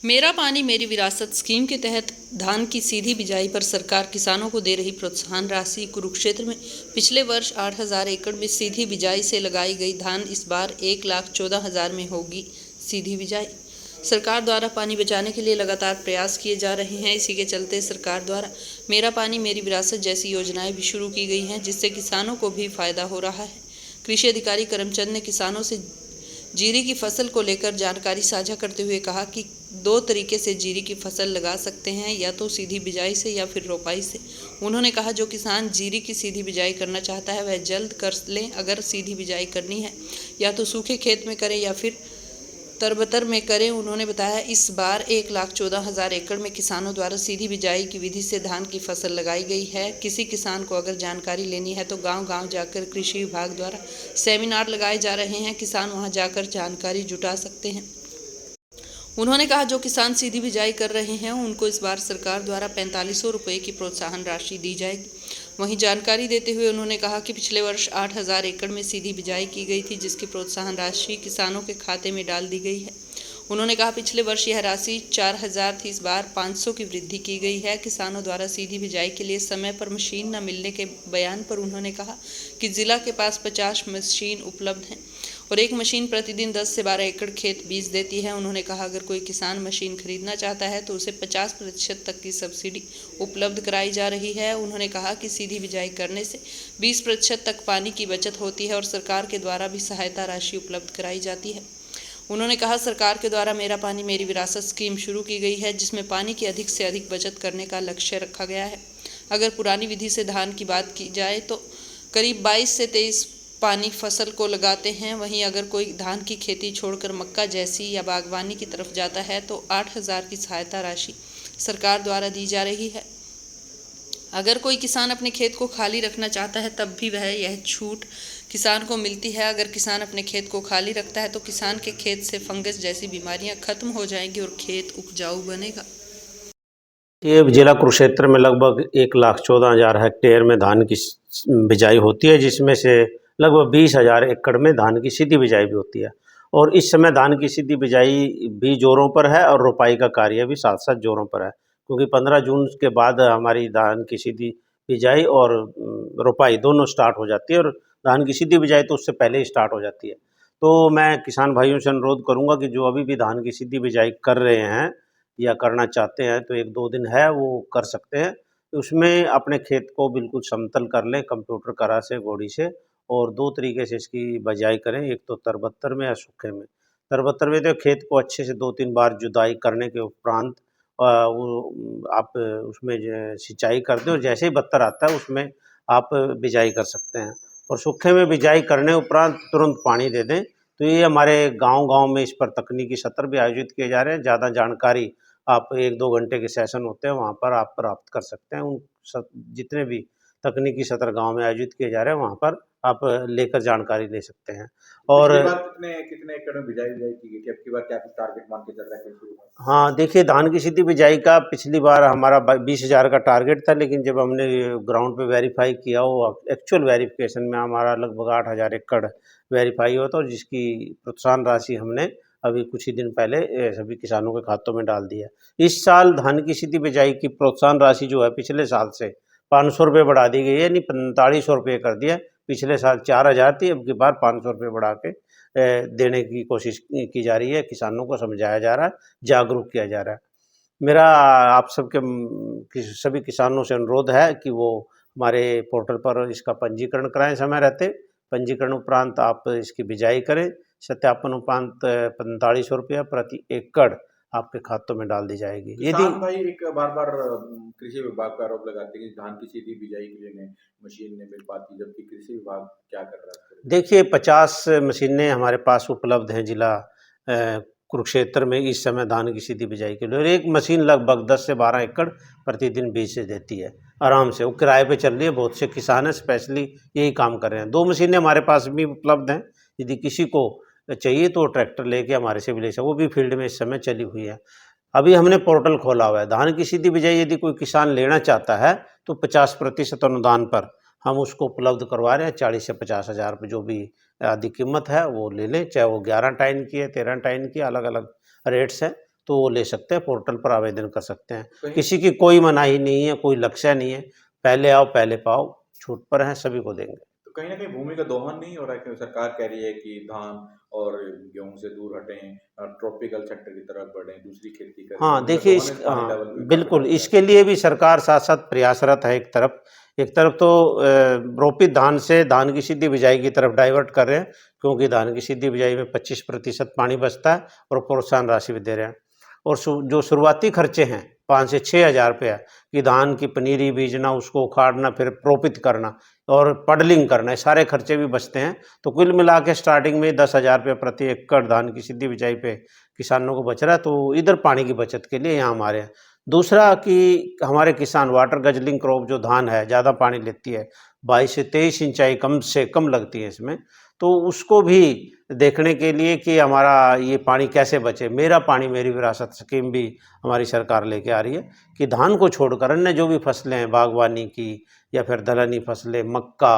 मेरा पानी मेरी विरासत स्कीम के तहत धान की सीधी बिजाई पर सरकार किसानों को दे रही प्रोत्साहन राशि। कुरुक्षेत्र में पिछले वर्ष 8,000 एकड़ में सीधी बिजाई से लगाई गई धान इस बार 1,14,000 में होगी सीधी बिजाई। सरकार द्वारा पानी बचाने के लिए लगातार प्रयास किए जा रहे हैं। इसी के चलते सरकार द्वारा मेरा पानी मेरी विरासत जैसी योजनाएं भी शुरू की गई हैं, जिससे किसानों को भी फायदा हो रहा है। कृषि अधिकारी करमचंद ने किसानों से जीरी की फसल को लेकर जानकारी साझा करते हुए कहा कि 2 तरीके से जीरी की फसल लगा सकते हैं, या तो सीधी बिजाई से या फिर रोपाई से। उन्होंने कहा जो किसान जीरी की सीधी बिजाई करना चाहता है वह जल्द कर लें। अगर सीधी बिजाई करनी है या तो सूखे खेत में करें या फिर तरबतर में करें। उन्होंने बताया इस बार 1,14,000 एकड़ में किसानों द्वारा सीधी बिजाई की विधि से धान की फसल लगाई गई है। किसी किसान को अगर जानकारी लेनी है तो गांव-गांव जाकर कृषि विभाग द्वारा सेमिनार लगाए जा रहे हैं। किसान वहां जाकर जानकारी जुटा सकते हैं। उन्होंने कहा जो किसान सीधी बिजाई कर रहे हैं उनको इस बार सरकार द्वारा 4500 रुपये की प्रोत्साहन राशि दी जाएगी। वहीं जानकारी देते हुए उन्होंने कहा कि पिछले वर्ष 8,000 एकड़ में सीधी बिजाई की गई थी, जिसकी प्रोत्साहन राशि किसानों के खाते में डाल दी गई है। उन्होंने कहा पिछले वर्ष यह राशि 4,000 थी, इस बार 500 की वृद्धि की गई है। किसानों द्वारा सीधी बिजाई के लिए समय पर मशीन न मिलने के बयान पर उन्होंने कहा कि जिला के पास 50 मशीन उपलब्ध हैं और एक मशीन प्रतिदिन 10 से 12 एकड़ खेत बीज देती है। उन्होंने कहा अगर कोई किसान मशीन खरीदना चाहता है तो उसे 50% तक की सब्सिडी उपलब्ध कराई जा रही है। उन्होंने कहा कि सीधी बिजाई करने से 20% तक पानी की बचत होती है और सरकार के द्वारा भी सहायता राशि उपलब्ध कराई जाती है। उन्होंने कहा सरकार के द्वारा मेरा पानी मेरी विरासत स्कीम शुरू की गई है, जिसमें पानी की अधिक से अधिक बचत करने का लक्ष्य रखा गया है। अगर पुरानी विधि से धान की बात की जाए तो करीब 22 से 23 पानी फसल को लगाते हैं। वहीं अगर कोई धान की खेती छोड़कर मक्का जैसी या बागवानी की तरफ जाता है तो 8,000 की सहायता राशि सरकार द्वारा दी जा रही है। अगर कोई किसान अपने खेत को खाली रखना चाहता है तब भी वह यह छूट किसान को मिलती है। अगर किसान अपने खेत को खाली रखता है तो किसान के खेत से फंगस जैसी बीमारियां खत्म हो जाएंगी और खेत उपजाऊ बनेगा। ये जिला कुरुक्षेत्र में लगभग 1,14,000 हेक्टेयर में धान की बिजाई होती है, जिसमें से लगभग 20,000 एकड़ में धान की सीधी बिजाई भी होती है। और इस समय धान की सीधी बिजाई भी जोरों पर है और रोपाई का कार्य भी साथ साथ जोरों पर है, क्योंकि 15 जून के बाद हमारी धान की सीधी बिजाई और रोपाई दोनों स्टार्ट हो जाती है। और धान की सीधी बिजाई तो उससे पहले ही स्टार्ट हो जाती है। तो मैं किसान भाइयों से अनुरोध करूँगा कि जो अभी भी धान की सीधी बिजाई कर रहे हैं या करना चाहते हैं तो 1-2 दिन है वो कर सकते हैं। उसमें अपने खेत को बिल्कुल समतल कर लें कंप्यूटर करा से, घोड़ी से, और 2 तरीके से इसकी बिजाई करें, एक तो तरबत्तर में या सूखे में। तरबत्तर में तो खेत को अच्छे से 2-3 बार जुताई करने के उपरांत वो आप उसमें जो सिंचाई कर दें और जैसे ही बत्तर आता है उसमें आप बिजाई कर सकते हैं। और सूखे में बिजाई करने उपरांत तुरंत पानी दे दें। तो ये हमारे गाँव-गाँव में इस पर तकनीकी सत्र भी आयोजित किए जा रहे हैं। ज़्यादा जानकारी आप 1-2 घंटे के सेशन होते हैं, वहाँ पर आप प्राप्त कर सकते हैं। उन सब जितने भी तकनीकी सत्र गाँव में आयोजित किए जा रहे हैं, वहाँ पर आप लेकर जानकारी ले सकते हैं। और पिछली बार कितने कितने एकड़ में बिजाई की गई थी? अब की बार क्या कुछ टारगेट मान के चल रहा है कृषि विभाग? हाँ, देखिए धान की सीधी बिजाई का पिछली बार हमारा 20,000 का टारगेट था, लेकिन जब हमने ग्राउंड पे वेरीफाई किया, वो एक्चुअल वेरिफिकेशन में हमारा लगभग 8,000 एकड़ वेरीफाई हुआ था, और जिसकी प्रोत्साहन राशि हमने अभी कुछ ही दिन पहले सभी किसानों के खातों में डाल दी है। इस साल धान की सीधी बिजाई की प्रोत्साहन राशि जो है पिछले साल से 500 रुपये बढ़ा दी गई है, यानी 4500 रुपये कर दिया। पिछले साल 4,000 थी, अब की बार 500 रुपये बढ़ा के देने की कोशिश की जा रही है। किसानों को समझाया जा रहा है, जागरूक किया जा रहा है। मेरा आप सबके सभी किसानों से अनुरोध है कि वो हमारे पोर्टल पर इसका पंजीकरण कराएं समय रहते। पंजीकरण उपरांत आप इसकी बिजाई करें। सत्यापन उपरांत 4500 रुपया प्रति एकड़ आपके खातों में डाल दी जाएगी। यदि किसान भाई एक बार-बार कृषि विभाग पे आरोप लगाते हैं कि धान की सीधी बिजाई के लिए मशीन नहीं मिल पाती, जबकि कृषि विभाग क्या कर रहा है? देखिए 50 मशीनें हमारे पास उपलब्ध हैं जिला कुरुक्षेत्र में इस समय धान की सीधी बिजाई के लिए, और एक मशीन लगभग 10 से 12 एकड़ प्रतिदिन बीज से देती है आराम से। वो किराए पे चल रही है। बहुत से किसान हैं स्पेशली यही काम कर रहे हैं। 2 मशीनें हमारे पास भी उपलब्ध हैं, यदि किसी को चाहिए तो ट्रैक्टर लेके हमारे से भी ले सकते, वो भी फील्ड में इस समय चली हुई है। अभी हमने पोर्टल खोला हुआ है। धान की सीधी बिजाई यदि कोई किसान लेना चाहता है तो 50% अनुदान पर हम उसको उपलब्ध करवा रहे हैं। 40 से 50,000 रुपये जो भी आदि कीमत है वो ले लें, चाहे वो 11 टाइन की है, 13 टाइन की, अलग अलग रेट्स हैं। तो वो ले सकते हैं, पोर्टल पर आवेदन कर सकते हैं। कहीं किसी की कोई मनाही नहीं है, कोई लक्ष्य नहीं है, पहले आओ पहले पाओ, छूट पर है, सभी को देंगे। तो कहीं न कहीं भूमि का दोहन नहीं हो रहा है कि सरकार कह रही है कि धान और गेहूँ से दूर हटें, ट्रॉपिकल सेक्टर की तरफ बढ़ें, दूसरी खेती करें। हाँ, भूमि का देखिए दोहन है, पानी लेवल भी काफ़ी बिल्कुल, बढ़ गया है। इसके लिए भी सरकार साथ-साथ प्रयासरत है एक तरफ। एक तरफ तो रोपित धान से धान की सीधी बिजाई की तरफ डाइवर्ट कर रहे हैं, क्योंकि धान की सीधी बिजाई में 25% पानी बचता है और प्रोत्साहन राशि भी दे रहे हैं। और जो शुरुआती खर्चे हैं, 5 से 6 हज़ार रुपया कि धान की पनीरी बीजना, उसको उखाड़ना, फिर रोपित करना और पडलिंग करना, ये सारे खर्चे भी बचते हैं। तो कुल मिला के स्टार्टिंग में 10,000 रुपये प्रति एकड़ धान की सीधी बिजाई पे किसानों को बच रहा है, तो इधर पानी की बचत के लिए यहाँ हमारे हैं। दूसरा कि हमारे किसान वाटर गजलिंग क्रॉप जो धान है, ज़्यादा पानी लेती है, 22 से 23 सिंचाई कम से कम लगती है इसमें, तो उसको भी देखने के लिए कि हमारा ये पानी कैसे बचे, मेरा पानी मेरी विरासत स्कीम भी हमारी सरकार लेके आ रही है कि धान को छोड़कर अन्य जो भी फसलें हैं, बागवानी की या फिर दलहनी फसलें, मक्का,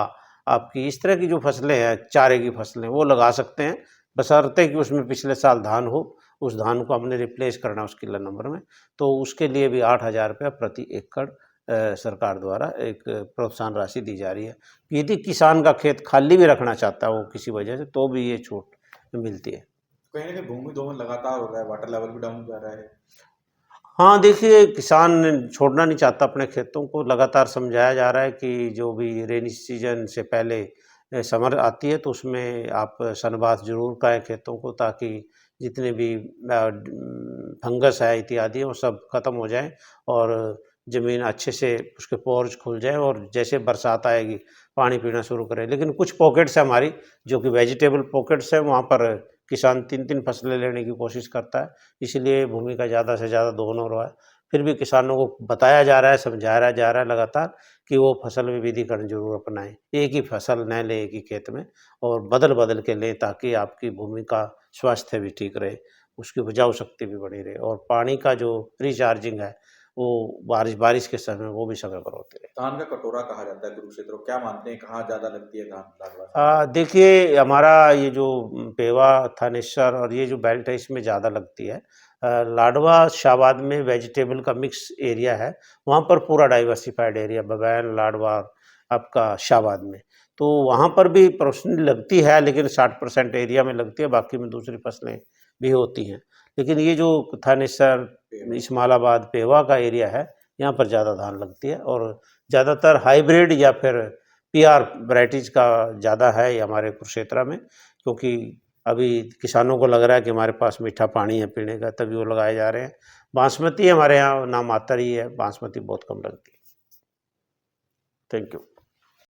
आपकी इस तरह की जो फसलें हैं, चारे की फसलें, वो लगा सकते हैं, बशर्ते कि उसमें पिछले साल धान हो, उस धान को हमने रिप्लेस करना है उस किलो नंबर में, तो उसके लिए भी 8,000 रुपया प्रति एकड़ सरकार द्वारा एक प्रोत्साहन राशि दी जा रही है। यदि किसान का खेत खाली भी रखना चाहता है वो किसी वजह से, तो भी ये छूट मिलती है। कहीं न कहीं भूमि दोहन लगातार हो रहा है, वाटर लेवल भी डाउन जा रहा है। हाँ, देखिए किसान छोड़ना नहीं चाहता अपने खेतों को, लगातार समझाया जा रहा है कि जो भी रेनी सीजन से पहले समर आती है तो उसमें आप सनबाथ ज़रूर कराएँ खेतों को, ताकि जितने भी फंगस है इत्यादि वो सब खत्म हो जाएँ और ज़मीन अच्छे से उसके पोर्स खुल जाएँ और जैसे बरसात आएगी पानी पीना शुरू करे। लेकिन कुछ पॉकेट्स है हमारी जो कि वेजिटेबल पॉकेट्स है, वहाँ पर किसान 3-3 फसलें लेने की कोशिश करता है, इसलिए भूमि का ज़्यादा से ज़्यादा दोहन हो रहा है। फिर भी किसानों को बताया जा रहा है, समझाया जा रहा है लगातार कि वो फसल विविधीकरण ज़रूर अपनाएँ। एक ही फसल न लें एक ही खेत में और बदल-बदल के लें, ताकि आपकी भूमि का स्वास्थ्य भी ठीक रहे, उसकी उपजाऊ शक्ति भी बनी रहे और पानी का जो रिचार्जिंग है, वो बारिश के समय वो भी समय पर होती रहे। धान का कटोरा कहा जाता है कुरुक्षेत्र को, क्या मानते हैं कहाँ ज़्यादा लगती है धान लाडवा से? देखिए हमारा ये जो पेवा, थानेश्वर और ये जो बेल्ट है इसमें ज़्यादा लगती है। लाडवा, शाबाद में वेजिटेबल का मिक्स एरिया है, वहाँ पर पूरा डाइवर्सिफ़ाइड एरिया बबैन, लाडवा आपका शाबाद में। तो वहाँ पर भी प्रोपोर्शनली लगती है, लेकिन 60% एरिया में लगती है, बाकी में दूसरी फसलें भी होती हैं। लेकिन ये जो थानेसर, इस्माइलाबाद, पेवा का एरिया है, यहाँ पर ज़्यादा धान लगती है और ज़्यादातर हाइब्रिड या फिर पीआर वैराइटीज़ का ज़्यादा है ये हमारे कुरुक्षेत्र में, क्योंकि अभी किसानों को लग रहा है कि हमारे पास मीठा पानी है पीने का, तभी वो लगाए जा रहे हैं। बासमती हमारे यहाँ नामात्र ही है, बासमती बहुत कम लगती है। Thank you.